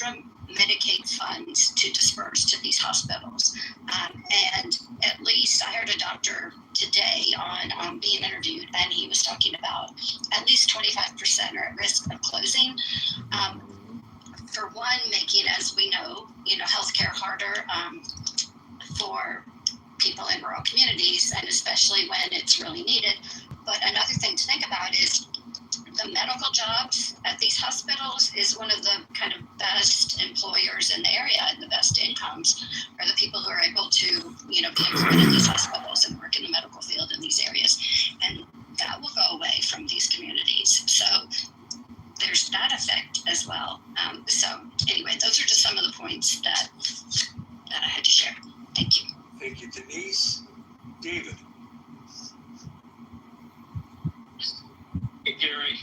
extra Medicaid funds to disperse to these hospitals. And at least I heard a doctor today on being interviewed, and he was talking about at least 25% are at risk of closing. For one, making, as we know, healthcare harder for people in rural communities, and especially when it's really needed. But another thing to think about is the medical jobs at these hospitals is one of the kind of best employers in the area, and the best incomes are the people who are able to, be employed in these hospitals and work in the medical field in these areas. And that will go away from these communities. So there's that effect as well. So anyway, those are just some of the points that I had to share. Thank you. Thank you, Denise. David. Hey, Gary.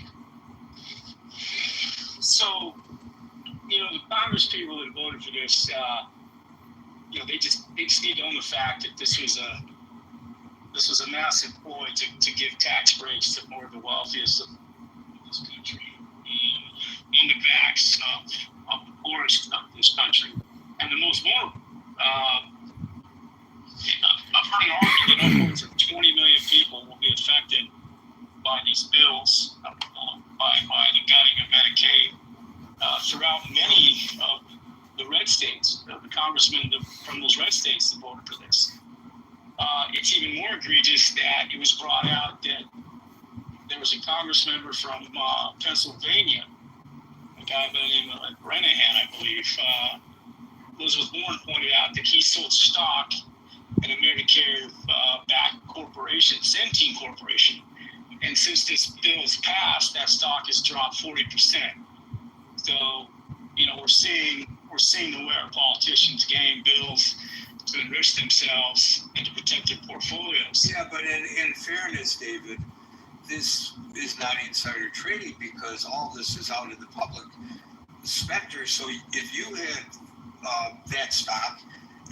So, the Congress people that voted for this, they just need to own the fact that this was a massive ploy to give tax breaks to more of the wealthiest of this country, on the backs of the poorest of this country, and the most vulnerable. I've heard an argument that upwards of 20 million people will be affected by these bills, by the gutting of Medicaid throughout many of the red states, the congressmen from those red states that voted for this. It's even more egregious that it was brought out that there was a congress member from Pennsylvania, a guy by the name of Renahan, I believe. Elizabeth Warren pointed out that he sold stock in a Medicare-backed corporation, Centene Corporation. And since this bill has passed, that stock has dropped 40%. So, we're seeing the way our politicians game bills to enrich themselves and to protect their portfolios. Yeah, but in fairness, David, this is not insider trading because all this is out in the public specter. So if you had that stock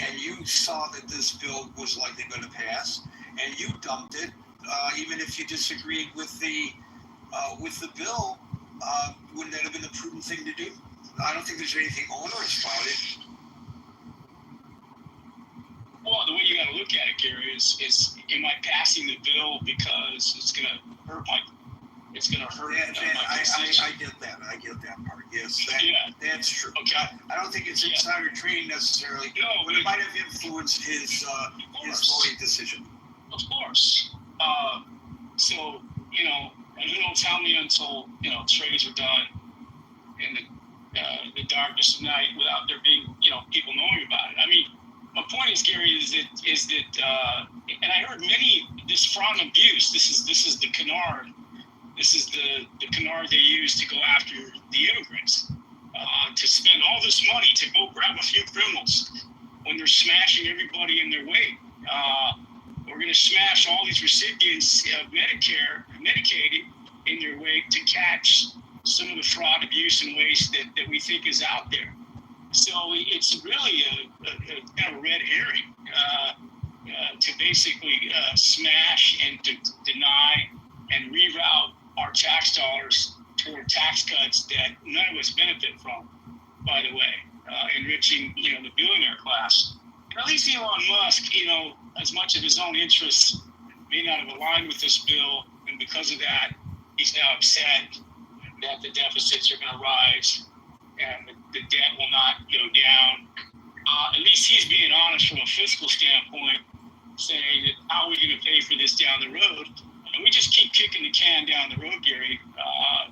and you saw that this bill was likely going to pass and you dumped it, even if you disagreed with the bill, wouldn't that have been the prudent thing to do? I don't think there's anything onerous about it. Well, the way you got to look at it, Gary, is am I passing the bill because it's going to hurt my I get that. I get that part. Yes, that's true. Okay. I don't think it's insider trading necessarily, but it might have influenced his voting decision. Of course. So, and who knows how many until, trades are done in the darkness of night without there being, people knowing about it. I mean, my point is, Gary, is that and I heard many, this fraud and abuse, this is the canard. This is the canard they use to go after the immigrants, to spend all this money to go grab a few criminals when they're smashing everybody in their way. We're going to smash all these recipients of Medicaid in their wake to catch some of the fraud, abuse, and waste that we think is out there. So it's really a kind of red herring to basically smash and to deny and reroute our tax dollars toward tax cuts that none of us benefit from, by the way, enriching, the billionaire class. And at least Elon Musk, as much of his own interests may not have aligned with this bill, and because of that, he's now upset that the deficits are going to rise and the debt will not go down. At least he's being honest from a fiscal standpoint, saying that how are we going to pay for this down the road? And we just keep kicking the can down the road, Gary,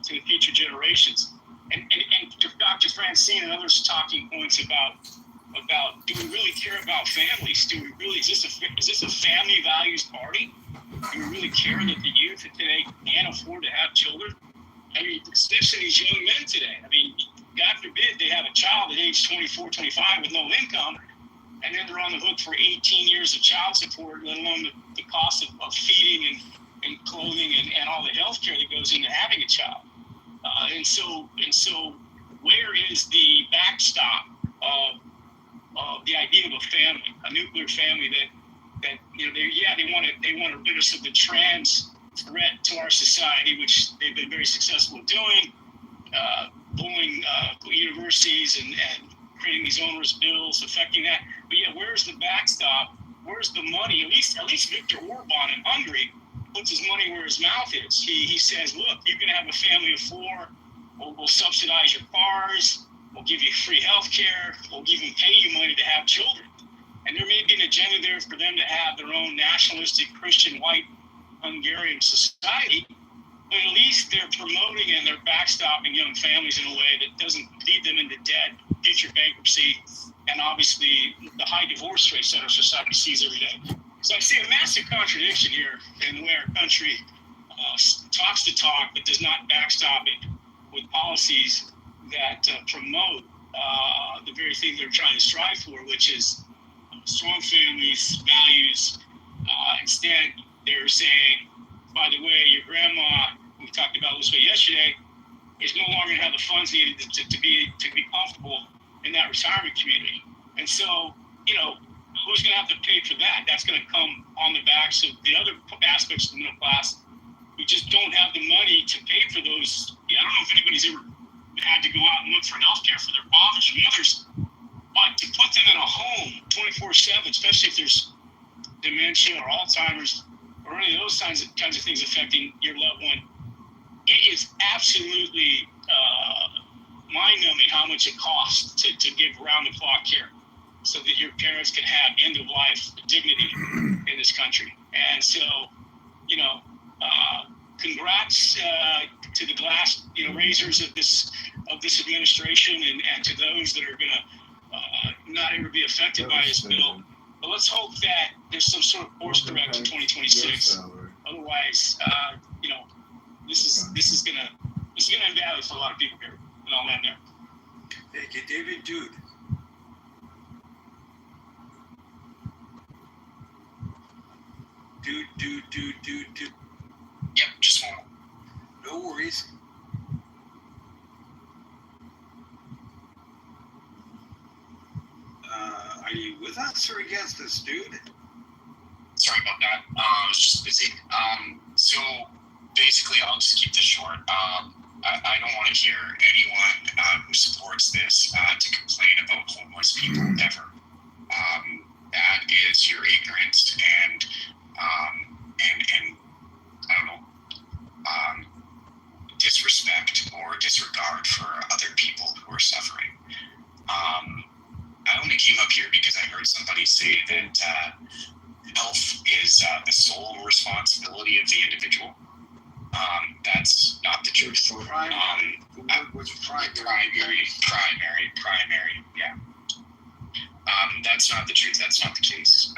to the future generations. And to Dr. Francine and others talking points about do we really care about families? Do we really, is this a family values party? Do we really care that the youth of today can't afford to have children? I mean, especially these young men today. I mean, God forbid they have a child at age 24, 25 with no income, and then they're on the hook for 18 years of child support, let alone the cost of feeding and clothing and all the health care that goes into having a child. And so where is the backstop of the idea of a family, a nuclear family that they want to rid us of the trans threat to our society, which they've been very successful at doing. bullying universities and creating these onerous bills affecting that. But yeah, where's the backstop? Where's the money? At least Viktor Orban in Hungary puts his money where his mouth is. He says, look, you can have a family of four. We'll subsidize your cars. We'll give you free health care. We'll even pay you money to have children. And there may be an agenda there for them to have their own nationalistic Christian white Hungarian society, but at least they're promoting and they're backstopping young families in a way that doesn't lead them into debt, future bankruptcy, and obviously the high divorce rates that our society sees every day. So I see a massive contradiction here in the way our country talks the talk but does not backstop it with policies that promote the very thing they're trying to strive for, which is strong families, values. Instead, they're saying, by the way, your grandma, we talked about this yesterday, is no longer going to have the funds needed to be comfortable in that retirement community. And so, who's going to have to pay for that? That's going to come on the backs of the other aspects of the middle class who just don't have the money to pay for those. I don't know if anybody's ever had to go out and look for health care for their fathers or mothers, but to put them in a home 24/7, especially if there's dementia or Alzheimer's or any of those kinds of things affecting your loved one, it is absolutely mind-numbing how much it costs to give round-the-clock care so that your parents can have end-of-life dignity in this country. And so, congrats to the glass raisers of this administration and to those that are going to not ever be affected by this bill. But let's hope that there's some sort of course correct in 2026. Otherwise, this is gonna end badly for a lot of people here, and I'll end there. Thank you, David. Dude. Dude. Yep, just one. No worries. Are you with us or against us, dude? Sorry about that. I was just busy. So basically, I'll just keep this short. I don't want to hear anyone who supports this to complain about homeless people ever. That is your ignorance and I don't know, disrespect or disregard for other people who are suffering. I only came up here because I heard somebody say that health is the sole responsibility of the individual. That's not the truth. Primary, yeah. That's not the truth. That's not the case.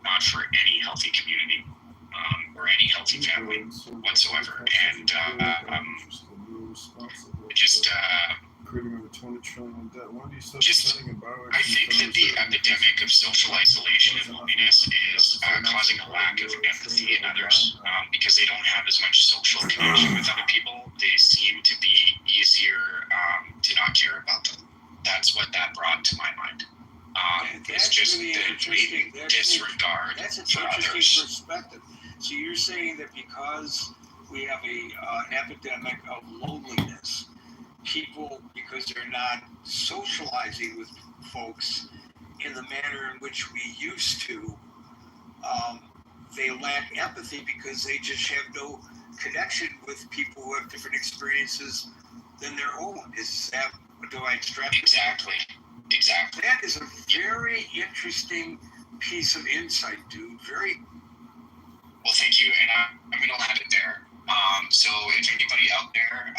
Not for any healthy community or any healthy family whatsoever. And just I think that the epidemic of social isolation and loneliness is causing a lack of empathy in others because they don't have as much social connection with other people. They seem to be easier to not care about them. That's what that brought to my mind. It's just really the blatant disregard that's an for interesting others. perspective. So you're saying that because we have an epidemic of loneliness, people, because they're not socializing with folks in the manner in which we used to, they lack empathy because they just have no connection with people who have different experiences than their own. Is that, do I extract? Exactly. That is a very interesting piece of insight, dude. Very. Well, thank you, and I'm going to land it there. So if anybody out there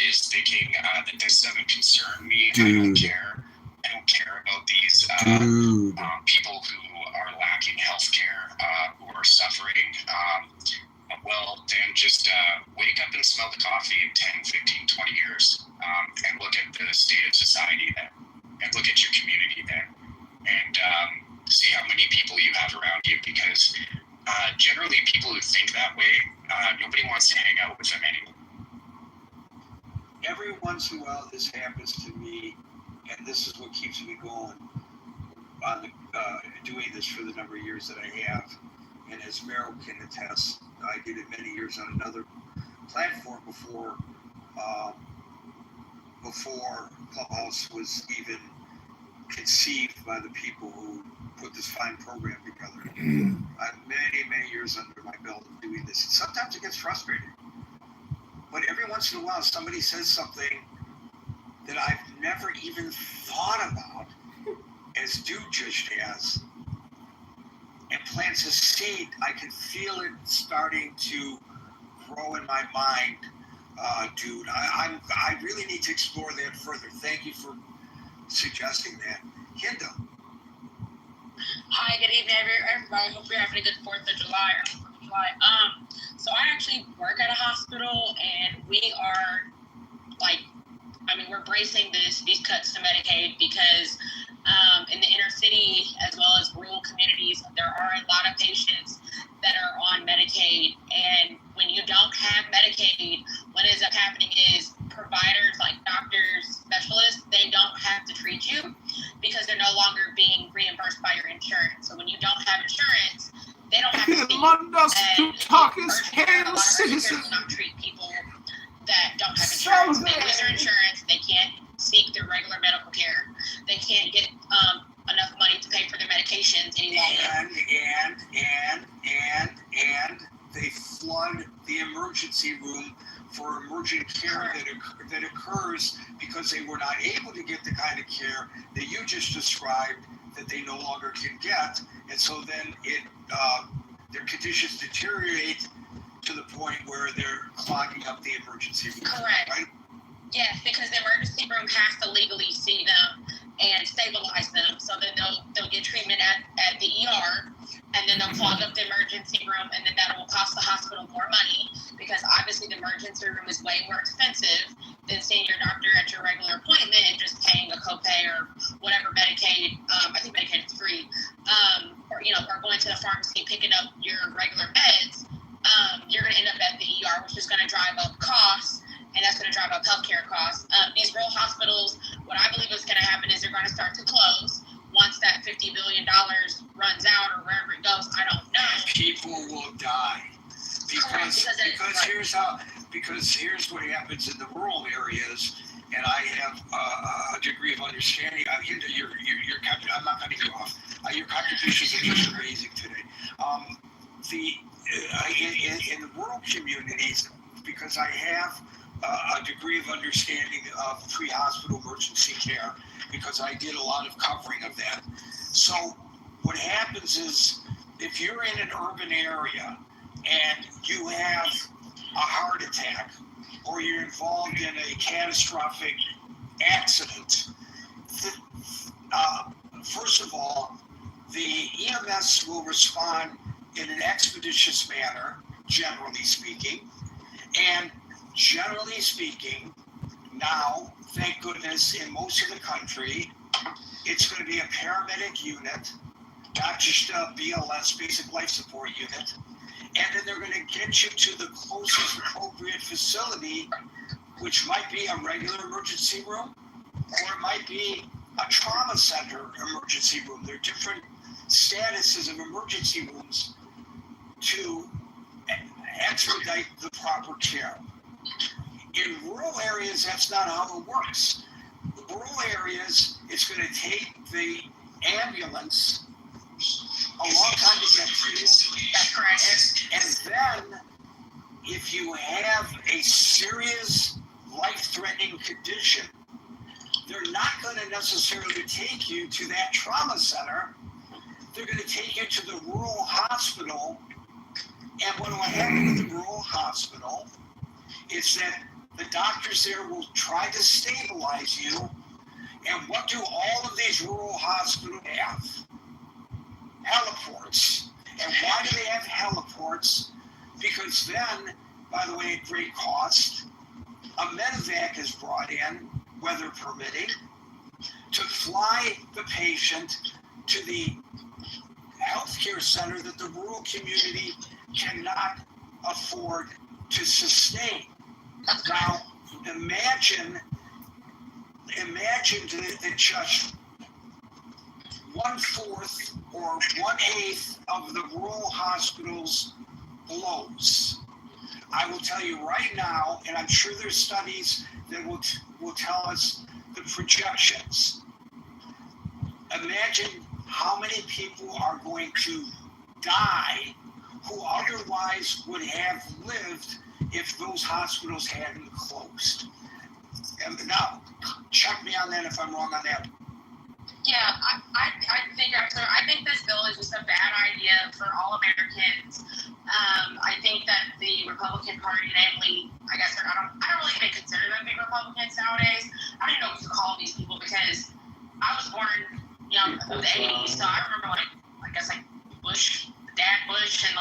is thinking that this doesn't concern me, I don't care. I don't care about these people who are lacking health care, who are suffering. Well, then just wake up and smell the coffee in 10, 15, 20 years and look at the state of society then, and look at your community then, and see how many people you have around you, because generally people who think that way, nobody wants to hang out with them anymore. Every once in a while this happens to me, and this is what keeps me going on doing this for the number of years that I have. And as Meryl can attest, I did it many years on another platform before before Clubhouse was even conceived by the people who put this fine program together. I have many years under my belt of doing this. And sometimes it gets frustrating. But every once in a while, somebody says something that I've never even thought about, as Dude just has, and plants a seed. I can feel it starting to grow in my mind, Dude. I really need to explore that further. Thank you for suggesting that. Hinda. Hi, good evening, everybody. Hope you're having a good 4th of July. So I actually work at a hospital, and we are we're bracing these cuts to Medicaid because in the inner city as well as rural communities, there are a lot of patients that are on Medicaid, and when you don't have Medicaid, what ends up happening is providers like doctors, specialists, they don't have to treat you because they're no longer being reimbursed by your insurance. So when you don't have insurance, they don't have to see you. And a lot of urgent care will not treat people that don't have insurance. They lose their insurance. They can't seek their regular medical care. They can't get enough money to pay for their medications any longer. And they flood the emergency room for emergent care that occurs because they were not able to get the kind of care that you just described that they no longer can get, and so then their conditions deteriorate to the point where they're clogging up the emergency room. Correct. Right? Yes, because the emergency room has to legally see them and stabilize them, so then they'll get treatment at the ER, and then they'll clog up the emergency room, and then that will cost the hospital more money because obviously the emergency room is way more expensive than seeing your doctor at your regular appointment and just paying a copay or whatever Medicaid. I think Medicaid is free, or going to the pharmacy picking up your regular meds. You're going to end up at the ER, which is going to drive up costs. And that's going to drive up healthcare costs. These rural hospitals, what I believe is going to happen is they're going to start to close once that $50 billion runs out or wherever it goes. I don't know. People will die because here's what happens in the rural areas, and I have a degree of understanding. I'm not cutting you off. Your contributions are just amazing today. In the rural communities, because I have a degree of understanding of pre-hospital emergency care, because I did a lot of covering of that. So what happens is, if you're in an urban area and you have a heart attack or you're involved in a catastrophic accident, first of all, the EMS will respond in an expeditious manner, generally speaking. And generally speaking, now, thank goodness, in most of the country, it's going to be a paramedic unit, not just a BLS, basic life support unit. And then they're going to get you to the closest appropriate facility, which might be a regular emergency room, or it might be a trauma center emergency room. There are different statuses of emergency rooms to expedite the proper care. In rural areas, that's not how it works. The rural areas, it's going to take the ambulance a long time to get to you. That's correct. And then, if you have a serious life-threatening condition, they're not going to necessarily take you to that trauma center. They're going to take you to the rural hospital. And what will happen with the rural hospital is that the doctors there will try to stabilize you. And what do all of these rural hospitals have? Heliports. And why do they have heliports? Because then, by the way, at great cost, a medevac is brought in, weather permitting, to fly the patient to the healthcare center that the rural community cannot afford to sustain. Now, imagine that just 1/4 or 1/8 of the rural hospitals blows. I will tell you right now, and I'm sure there's studies that will tell us the projections. Imagine how many people are going to die who otherwise would have lived if those hospitals hadn't closed. And now, check me on that if I'm wrong on that. Yeah, I think this bill is just a bad idea for all Americans. I think that the Republican Party, namely, I guess I don't really even consider them big Republicans nowadays. I don't even know what to call these people because I was born, in the '80s, so I remember like Bush, Dad Bush, and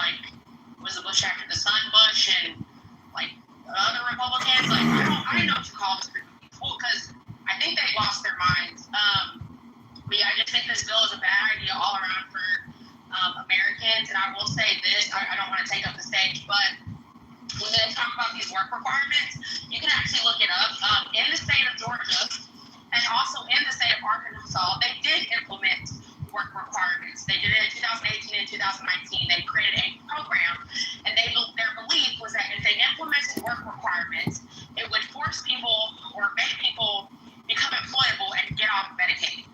was the Bush after the son Bush, and like other Republicans. Like I don't know what to call these people because I think they lost their minds. But yeah, I just think this bill is a bad idea all around for Americans. And I will say this, I don't want to take up the stage, but when they talk about these work requirements, you can actually look it up. In the state of Georgia and also in the state of Arkansas, they did implement work requirements. They did it in 2018 and 2019. They created a program, and their belief was that if they implemented work requirements, it would force people or make people become employable and get off Medicaid.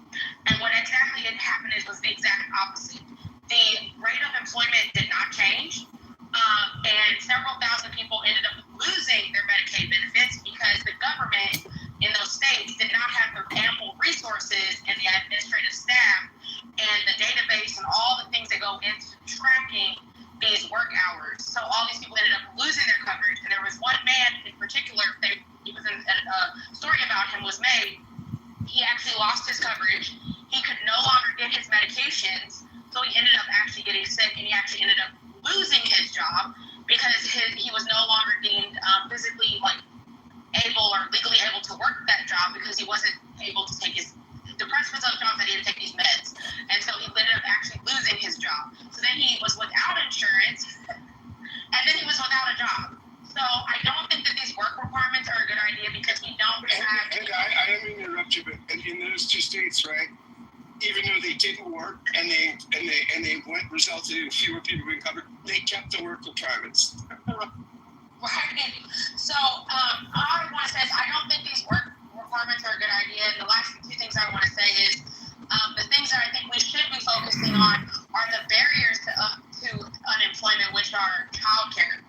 And what exactly had happened was the exact opposite. The rate of employment did not change, and several thousand people ended up losing their Medicaid benefits because the government in those states did not have the ample resources and the administrative staff and the database and all the things that go into tracking these work hours. So all these people ended up losing their coverage. And there was one man in particular, a story about him was made. He actually lost his coverage. He could no longer get his medications, so he ended up actually getting sick, and he actually ended up losing his job because he was no longer deemed physically able or legally able to work that job because he wasn't able to take his depressed those jobs that he had to take these meds, and so he ended up actually losing his job. So then he was without insurance, and then he was without a job. So I don't think that these work requirements are a good idea because we don't have. And I don't mean to interrupt you, but in those two states, right? Even though they didn't work and they resulted in fewer people being covered, they kept the work requirements. Right. So all I want to say is I don't think these work requirements are a good idea. And the last two things I want to say is the things that I think we should be focusing on are the barriers to unemployment, which are childcare,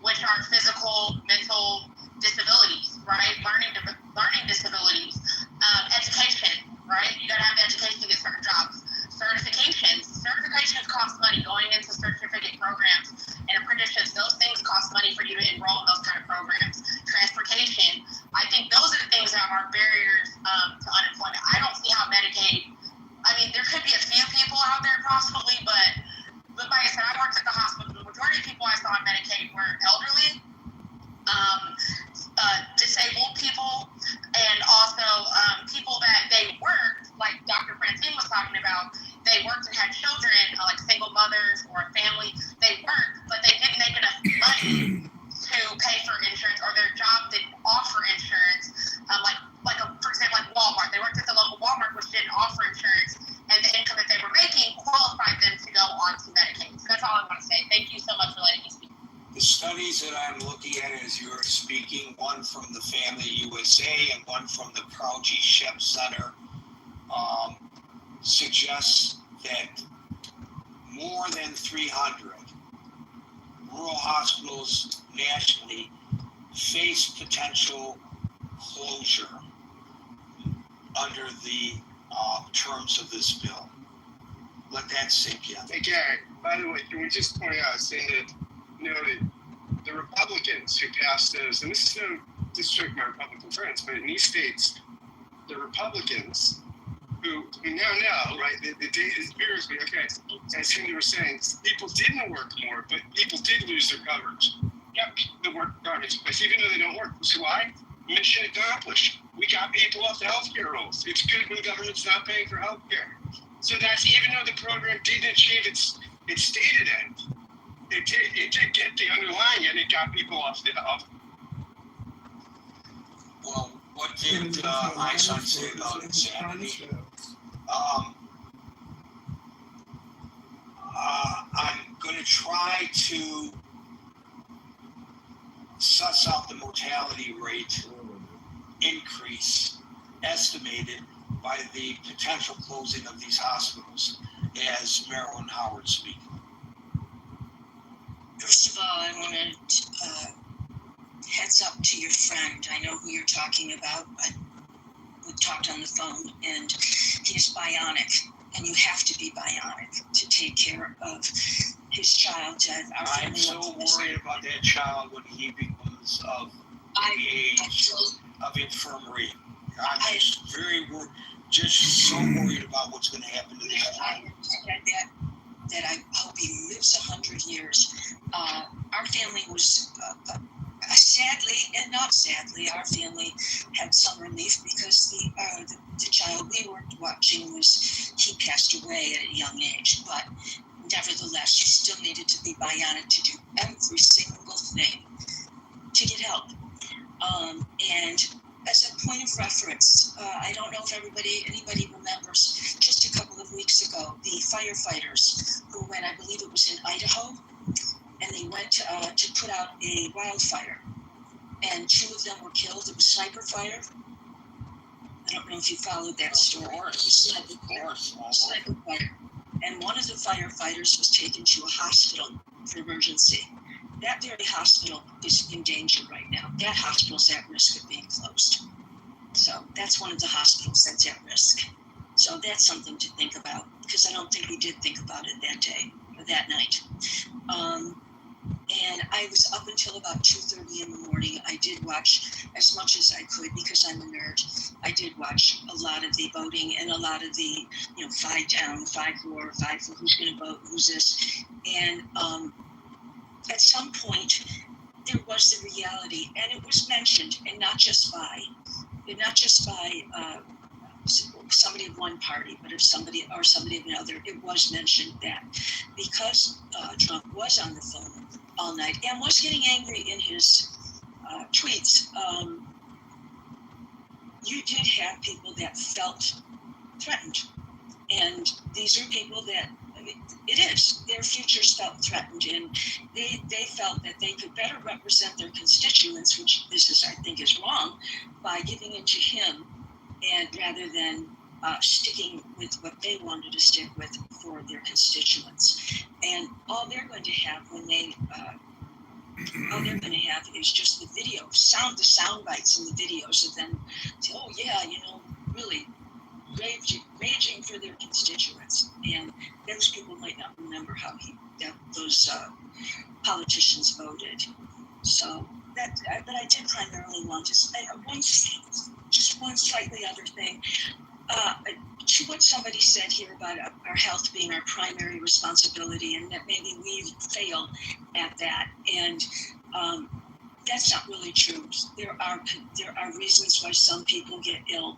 which are physical, mental disabilities, right? Learning disabilities, education, right? You gotta have education to get certain jobs. Certifications cost money. Going into certificate programs and apprenticeships, those things cost money for you to enroll in those kind of programs. Transportation, I think those are the things that are barriers to unemployment. I don't see how Medicaid, there could be a few people out there possibly, but like I said, I worked at the hospital. The majority of people I saw on Medicaid were elderly, disabled people, and also people that they worked, like Dr. Francine was talking about, they worked and had children, like single mothers or a family. They worked, but they didn't make enough money to pay for insurance, or their job didn't offer insurance. For example, like Walmart. They worked at the local Walmart, which didn't offer insurance, and the income that they were making qualified them to go on to Medicaid. So that's all I want to say. Thank you so much for letting me speak. The studies that I'm looking at as you're speaking, one from the Family USA and one from the Prauji Shep Center, suggests that more than 300 rural hospitals nationally face potential closure under the terms of this bill. Let that sink in. Hey, Gary, by the way, can we just point out, saying that, the Republicans who passed those, and this is no disrespect to my Republican friends, but in these states, the Republicans who we now know, right, the data is seriously, okay, as Cindy was saying, people didn't work more, but people did lose their coverage. Yep, the work coverage, but even though they don't work, so why? Mission accomplished. We got people off the healthcare rolls. It's good when government's not paying for healthcare. So that's even though the program didn't achieve its stated end, it did get the underlying, and it got people off the health. Well, what did my son say about insanity? I'm going to try to suss out the mortality rate increase estimated by the potential closing of these hospitals as Merrill and Howard speak? First of all, I want to heads up to your friend. I know who you're talking about. We talked on the phone, and he is bionic, and you have to be bionic to take care of his child. I'm so worried about that child when he becomes of the age of infirmary. I'm just very worried, just so worried about what's going to happen to this child. That I hope he lives 100 years. Our family was, sadly and not sadly, our family had some relief because the child we were watching he passed away at a young age. But nevertheless, you still needed to be bionic to do every single thing to get help. And as a point of reference, I don't know if anybody remembers, just a couple of weeks ago, the firefighters who went, I believe it was in Idaho, and they went to put out a wildfire, and 2 of them were killed. It was sniper fire. I don't know if you followed that story. Of course. Sniper fire. And one of the firefighters was taken to a hospital for emergency. That very hospital is in danger right now. That hospital is at risk of being closed. So that's one of the hospitals that's at risk. So that's something to think about, because I don't think we did think about it that day or that night. And I was up until about 2:30 in the morning. I did watch as much as I could because I'm a nerd. I did watch a lot of the voting and a lot of the, 5 down, 5 for, 5 for, who's going to vote, who's this. And at some point, there was the reality, and it was mentioned, and not just by somebody of one party, but of somebody of another. It was mentioned that because Trump was on the phone all night and was getting angry in his tweets, you did have people that felt threatened, and these are people that. Their futures felt threatened, and they felt that they could better represent their constituents, which I think is wrong, by giving in to him, and rather than sticking with what they wanted to stick with for their constituents. And all they're going to have is just the video, the sound bites and the videos of them say, oh yeah, really raging for their constituents. And those people might not remember how those politicians voted. So but I did primarily want to say one slightly other thing. To what somebody said here about our health being our primary responsibility, and that maybe we fail at that. And that's not really true. There are reasons why some people get ill,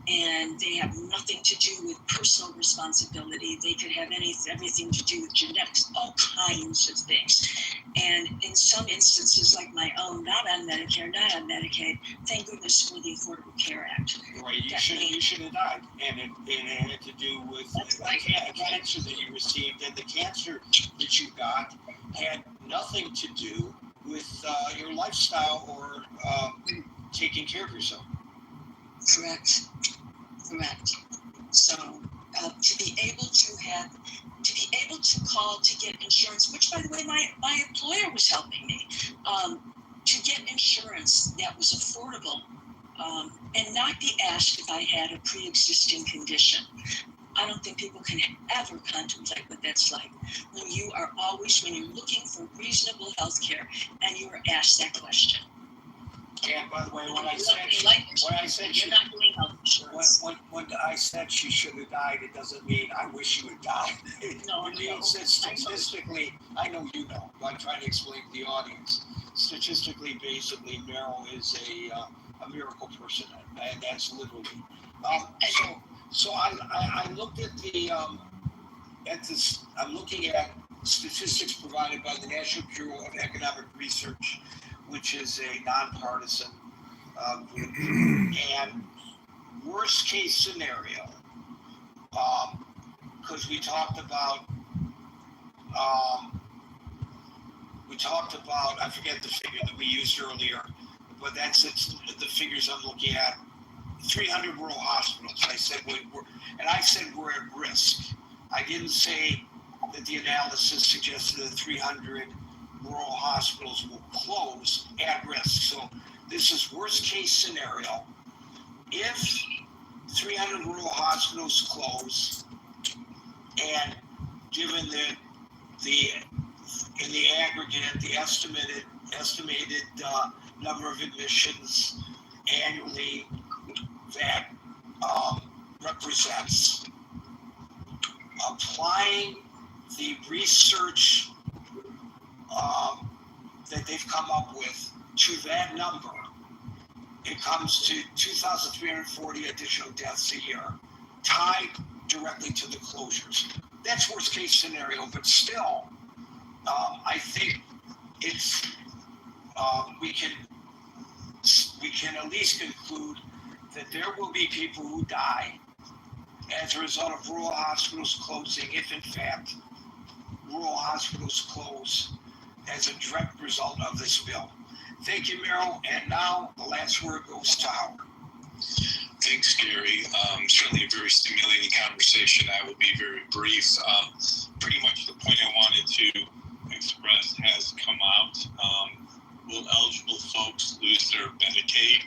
and they have nothing to do with personal responsibility. They could have everything to do with genetics, all kinds of things. And in some instances, like my own, not on Medicare, not on Medicaid, thank goodness for the Affordable Care Act. Right, you should have died, and it had to do with the cancer that you received, and the cancer that you got had nothing to do with your lifestyle or taking care of yourself. Correct. So to be able to call to get insurance, which by the way, my employer was helping me to get insurance that was affordable, and not be asked if I had a pre-existing condition. I don't think people can ever contemplate what that's like when you're looking for reasonable health care and you are asked that question. And by the way, when I said she should have died, it doesn't mean I wish you had died. No, It says statistically, I know you know, but I'm trying to explain to the audience. Statistically, basically, Meryl is a miracle person, and that's literally. So I looked at I'm looking at statistics provided by the National Bureau of Economic Research, which is a nonpartisan group. And worst case scenario, because we talked about We talked about, I forget the figure that we used earlier, but that's the figures I'm looking at. 300 rural hospitals. I said we're at risk. I didn't say that the analysis suggested that 300 rural hospitals will close at risk. So this is worst case scenario. If 300 rural hospitals close, and given in the aggregate, the estimated number of admissions annually that represents, applying the research that they've come up with to that number, it comes to 2,340 additional deaths a year, tied directly to the closures. That's worst case scenario, but still, I think it's we can at least conclude that there will be people who die as a result of rural hospitals closing, if in fact rural hospitals close as a direct result of this bill. Thank you, Merrill. And now the last word goes to Howard. Thanks, Gary. Certainly a very stimulating conversation. I will be very brief. Pretty much the point I wanted to express has come out. Will eligible folks lose their Medicaid?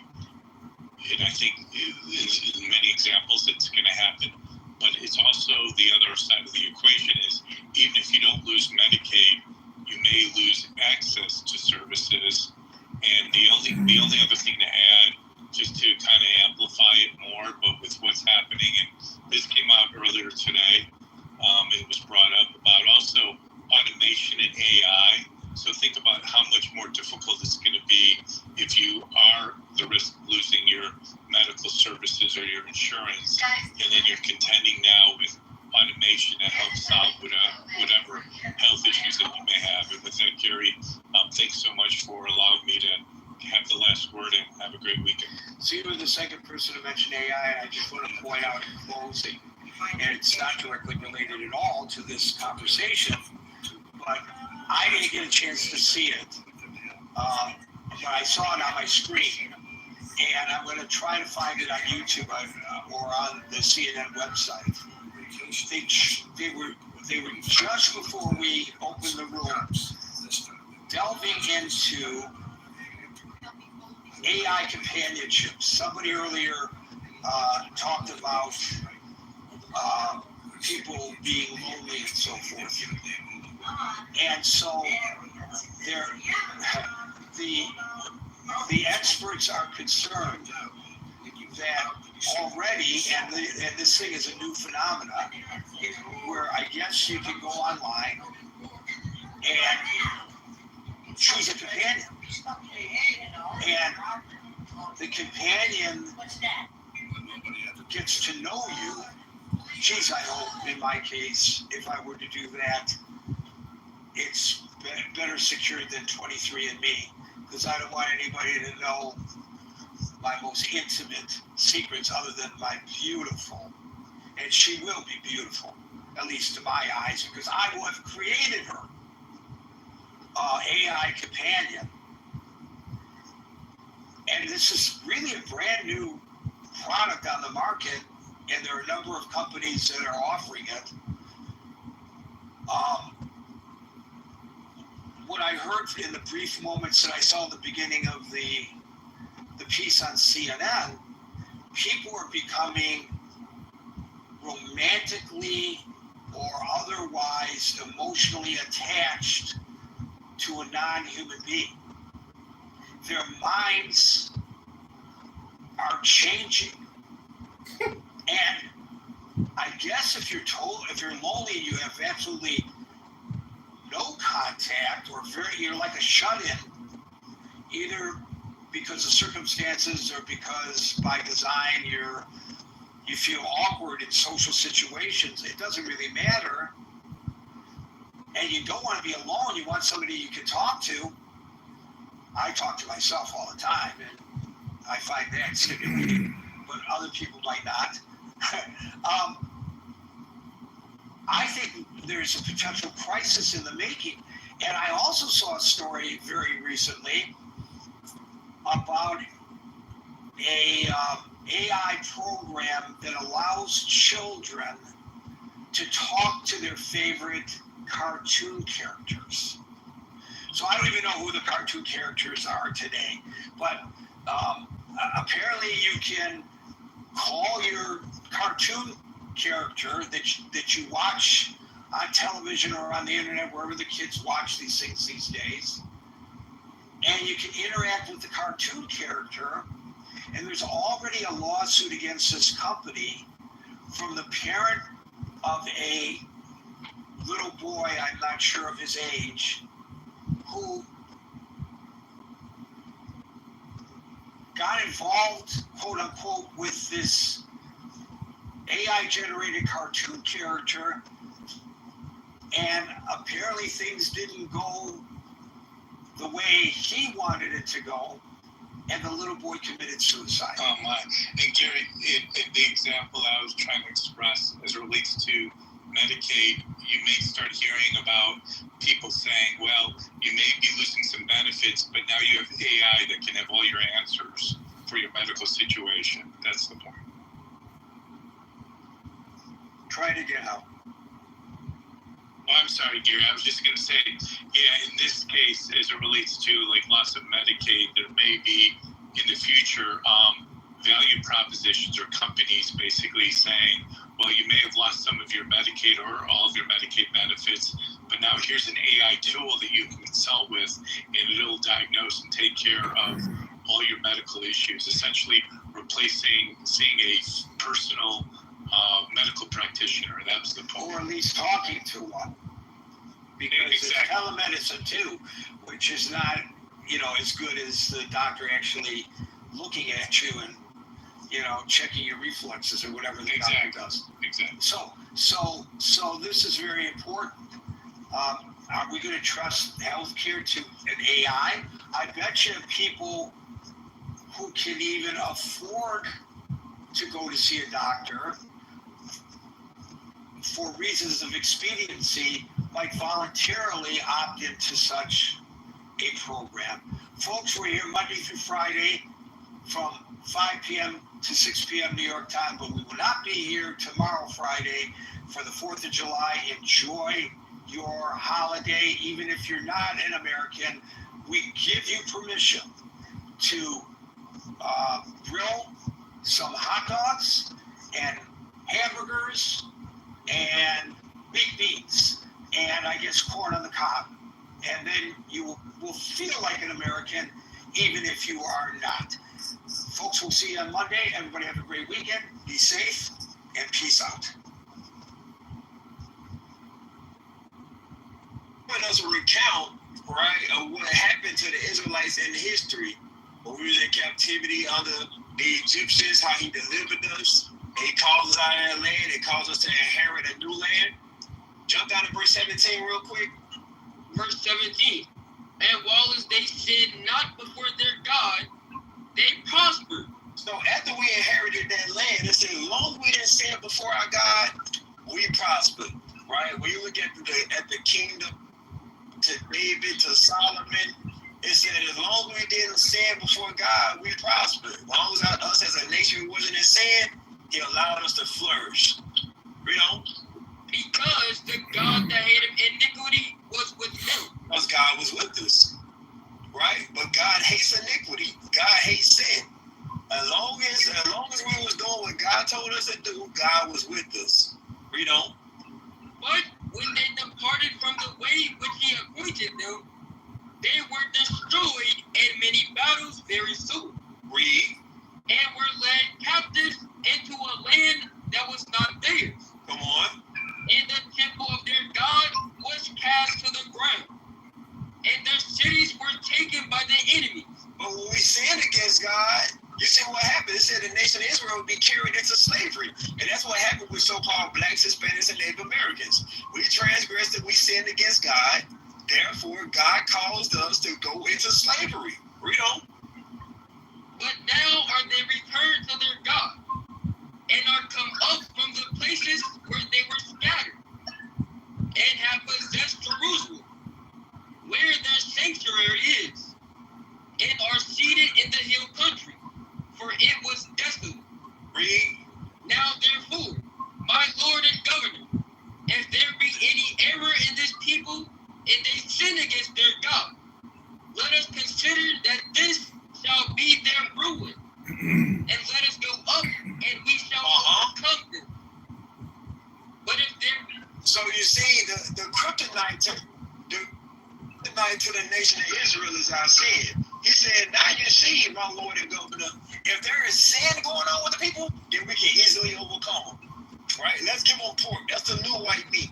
And I think in many examples it's going to happen. But it's also the other side of the equation is even if you don't lose Medicaid, you may lose access to services. And the only other thing to add, just to kind of amplify it more, but with what's happening, and this came out earlier today, it was brought up about also automation and AI. So think about how much more difficult it's going to be if you are the risk of losing your medical services or your insurance, and then you're contending now with automation that helps solve whatever health issues that you may have. And with that, Gary, thanks so much for allowing me to have the last word, and have a great weekend. So you were the second person to mention AI, and I just want to point out in closing, and it's not directly related at all to this conversation, but I didn't get a chance to see it, but I saw it on my screen, and I'm going to try to find it on YouTube or on the CNN website. They were just before we opened the room, delving into AI companionship. Somebody earlier talked about people being lonely and so forth. And so the experts are concerned that already, and this thing is a new phenomenon, where I guess you can go online and choose a companion. And the companion gets to know you. Geez, I hope in my case, if I were to do that, it's better secured than 23andMe, because I don't want anybody to know my most intimate secrets other than my beautiful, and she will be beautiful, at least to my eyes, because I will have created her AI companion. And this is really a brand new product on the market, and there are a number of companies that are offering it. What I heard in the brief moments that I saw at the beginning of the piece on CNN, people are becoming romantically or otherwise emotionally attached to a non-human being. Their minds are changing. And I guess if you're lonely, you have absolutely no contact, or you're like a shut-in, either because of circumstances or because by design you feel awkward in social situations. It doesn't really matter. And you don't want to be alone. You want somebody you can talk to. I talk to myself all the time, and I find that stimulating, but other people might not. I think there's a potential crisis in the making, And I also saw a story very recently about a AI program that allows children to talk to their favorite cartoon characters. So I don't even know who the cartoon characters are today, but apparently you can call your cartoon character that you watch on television or on the internet, wherever the kids watch these things these days, and you can interact with the cartoon character. And there's already a lawsuit against this company from the parent of a little boy, I'm not sure of his age, who got involved, quote unquote, with this AI generated cartoon character, and apparently things didn't go the way he wanted it to go, and the little boy committed suicide. Oh my. And Gary, the example I was trying to express as it relates to Medicaid, you may start hearing about people saying, well, you may be losing some benefits, but now you have AI that can have all your answers for your medical situation. That's the point. Try it again, Hal. Oh, I'm sorry, Gary. I was just going to say, yeah, in this case, as it relates to like loss of Medicaid, there may be in the future value propositions or companies basically saying, well, you may have lost some of your Medicaid or all of your Medicaid benefits, but now here's an AI tool that you can consult with, and it'll diagnose and take care of all your medical issues, essentially replacing seeing a personal medical practitioner. That's the point. Or at least talking to one. Because Exactly. it's telemedicine too, which is not, as good as the doctor actually looking at you and, checking your reflexes or whatever the doctor does. Exactly. So this is very important. Are we going to trust healthcare to an AI? I bet you people who can even afford to go to see a doctor for reasons of expediency might voluntarily opt into such a program. Folks, we're here Monday through Friday from 5 p.m. to 6 p.m. New York time, but we will not be here tomorrow, Friday, for the 4th of July. Enjoy your holiday, even if you're not an American. We give you permission to grill some hot dogs and hamburgers and baked beans and I guess corn on the cob. And then you will feel like an American even if you are not. Folks, we'll see you on Monday. Everybody have a great weekend. Be safe and peace out. Us a recount, right, of what happened to the Israelites in history when we were in captivity under the Egyptians, how he delivered us. He called us out of that land. He caused us to inherit a new land. Jump down to verse 17 real quick. Verse 17. And while as they sinned not before their God, they prospered. So after we inherited that land, it said, as long as we didn't sin before our God, we prospered. Right? When you look at the kingdom, to David, to Solomon, it said as long as we didn't sin before God, we prospered. As long as us as a nation wasn't in sin, he allowed us to flourish. Read on. Because the God that hated iniquity was with them. Because God was with us. Right? But God hates iniquity. God hates sin. As long as we was doing what God told us to do, God was with us. Read on. But when they departed from the way which he appointed them, they were destroyed in many battles very soon. Read. And were led captives into a land that was not theirs. Come on. And the temple of their God was cast to the ground. And their cities were taken by the enemies. But when we sinned against God, you see what happened? It said the nation of Israel would be carried into slavery. And that's what happened with so-called blacks, Hispanics, and Native Americans. We transgressed and we sinned against God. Therefore, God caused us to go into slavery. Read on. But now are they returned to their God, and are come up from the places where they were scattered, and have possessed Jerusalem. So you see, the kryptonite to the nation of Israel is our sin. He said, now you see, my Lord and Governor, if there is sin going on with the people, then we can easily overcome them. Right? Let's give them pork. That's the new white meat.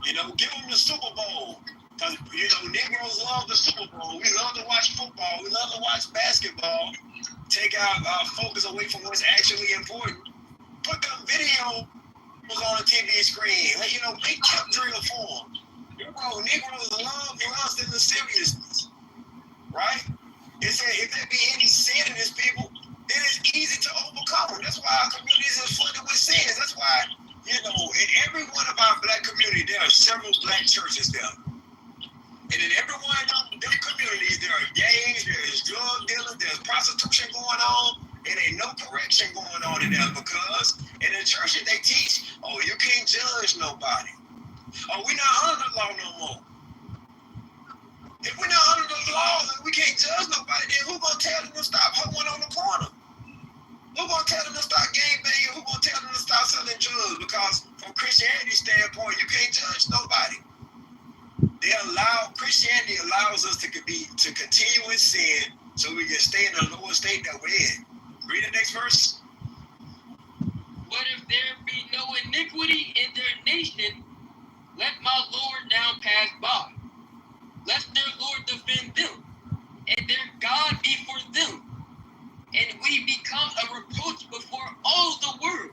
You know, give them the Super Bowl. Because, you know, Negroes love the Super Bowl. We love to watch football. We love to watch basketball. Take our focus away from what's actually important. Put the video on the TV screen. Like, you know, make kept 3 or 4. Bro, Negroes love them the seriousness. Right? It said if there be any sin in this people, then it's easy to overcome them. That's why our communities are flooded with sins. That's why, you know, in every one of our black communities, there are several black churches there. And in every one of them communities, there are gangs, there's drug dealing, there's prostitution going on, and ain't no correction going on in there because in the churches they teach, oh, you can't judge nobody. Oh, we not under the law no more. If we're not under the law and we can't judge nobody, then who gonna tell them to stop hoeing on the corner? Who gonna tell them to stop gang banging? Who gonna tell them to stop selling drugs? Because from Christianity's standpoint, you can't judge nobody. Christianity allows us to continue in sin so we can stay in the lower state that we're in. Read the next verse. But if there be no iniquity in their nation, let my Lord now pass by. Let their Lord defend them, and their God be for them. And we become a reproach before all the world.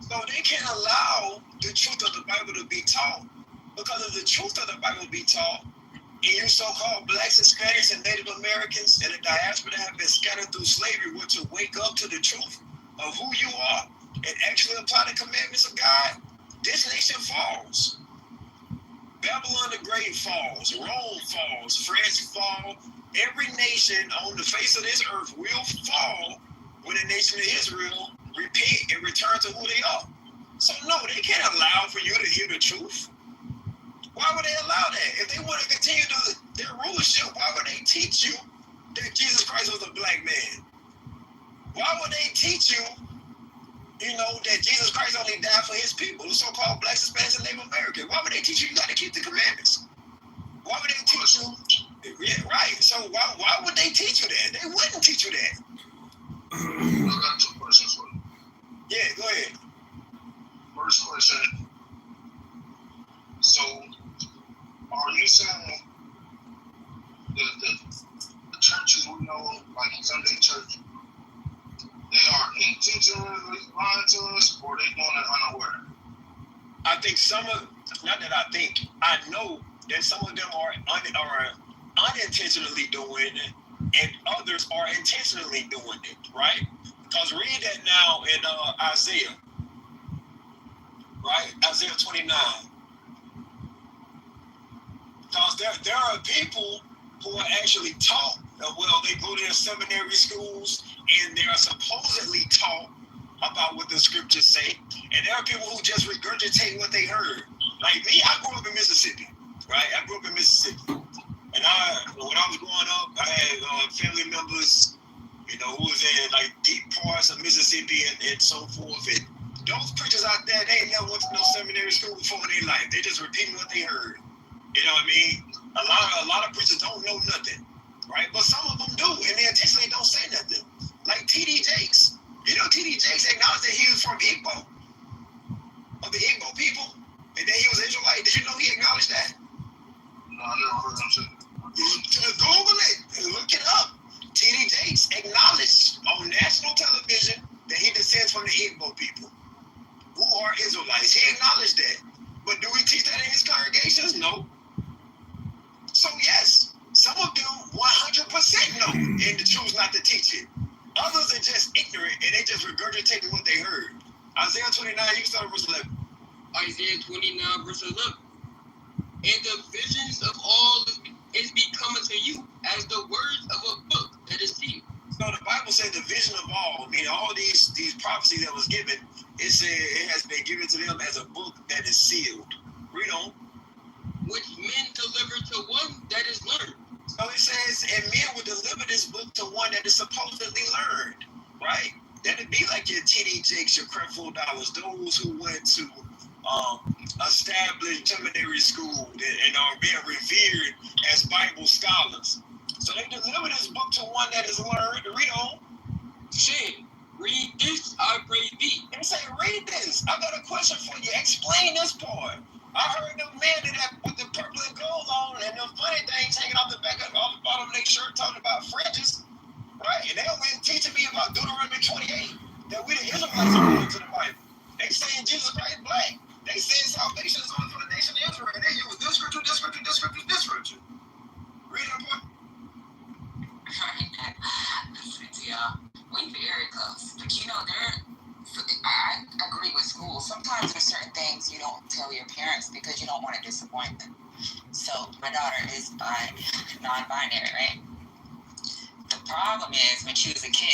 So they can't allow the truth of the Bible to be taught. Because if the truth of the Bible be taught, and you so-called blacks, Hispanics, and Native Americans, and the diaspora that have been scattered through slavery were to wake up to the truth of who you are and actually apply the commandments of God, this nation falls. Babylon the Great falls, Rome falls, France falls. Every nation on the face of this earth will fall when the nation of Israel repent and return to who they are. So no, they can't allow for you to hear the truth. Why would they allow that? If they want to continue their rulership, why would they teach you that Jesus Christ was a black man? Why would they teach you, you know, that Jesus Christ only died for his people, the so-called blacks, Hispanics, and Native Americans? Why would they teach you got to keep the commandments? Why would they teach you? Yeah, right. So why would they teach you that? They wouldn't teach you that. I got 2 questions for you. Yeah, go ahead. First question. So, are you saying that the churches we know, like Sunday church, they are intentionally lying to us, or they doing it unaware? I think I know that some of them are unintentionally doing it, and others are intentionally doing it, right? Because read that now in Isaiah, right? Isaiah 29. Because there are people who are actually taught, they go to their seminary schools and they are supposedly taught about what the scriptures say. And there are people who just regurgitate what they heard. Like me, I grew up in Mississippi, right? I grew up in Mississippi. And when I was growing up, I had family members, you know, who was in like deep parts of Mississippi and so forth. And those preachers out there, they ain't never went to no seminary school before in their life. They just repeating what they heard. You know what I mean? A lot of preachers don't know nothing, right? But some of them do, and they intentionally don't say nothing. Like T.D. Jakes. You know, T.D. Jakes acknowledged that he was from Igbo, of the Igbo people, and that he was Israelite. Did you know he acknowledged that? No, I never heard him say that. Just Google it and look it up. T.D. Jakes acknowledged on national television that he descends from the Igbo people, who are Israelites. He acknowledged that. But do we teach that in his congregations? No. So yes, some of them 100% know and choose not to teach it. Others are just ignorant and they just regurgitating what they heard. Isaiah 29, you start verse 11. Isaiah 29, verse 11. And the visions of all is become unto you as the words of a book that is sealed. So the Bible said the vision of all, meaning all these prophecies that was given, it said it has been given to them as a book that is sealed. Read on. Which men deliver to one that is learned. So it says, and men will deliver this book to one that is supposedly learned, right? That'd be like your T.D. Jakes, your Creflo Dollars, those who went to established seminary school and are being revered as Bible scholars. So they deliver this book to one that is learned. Read on. Shit, read this, I pray thee. And say, read this. I got a question for you. Explain this part. I heard them men that with the purple and gold on and them funny things hanging off the back of off the bottom of their shirt talking about fringes. Right? And they were teaching me about Deuteronomy 28. That we the Israelites are going to the Bible. They saying Jesus Christ black. They saying salvation is only for the nation of Israel. And they use this scripture, this scripture, this scripture, this scripture. Read it up. Yeah, we very close. But you know, I agree with school. Sometimes there's certain things you don't tell your parents because you don't want to disappoint them. So my daughter is non-binary, right? The problem is when she was a kid,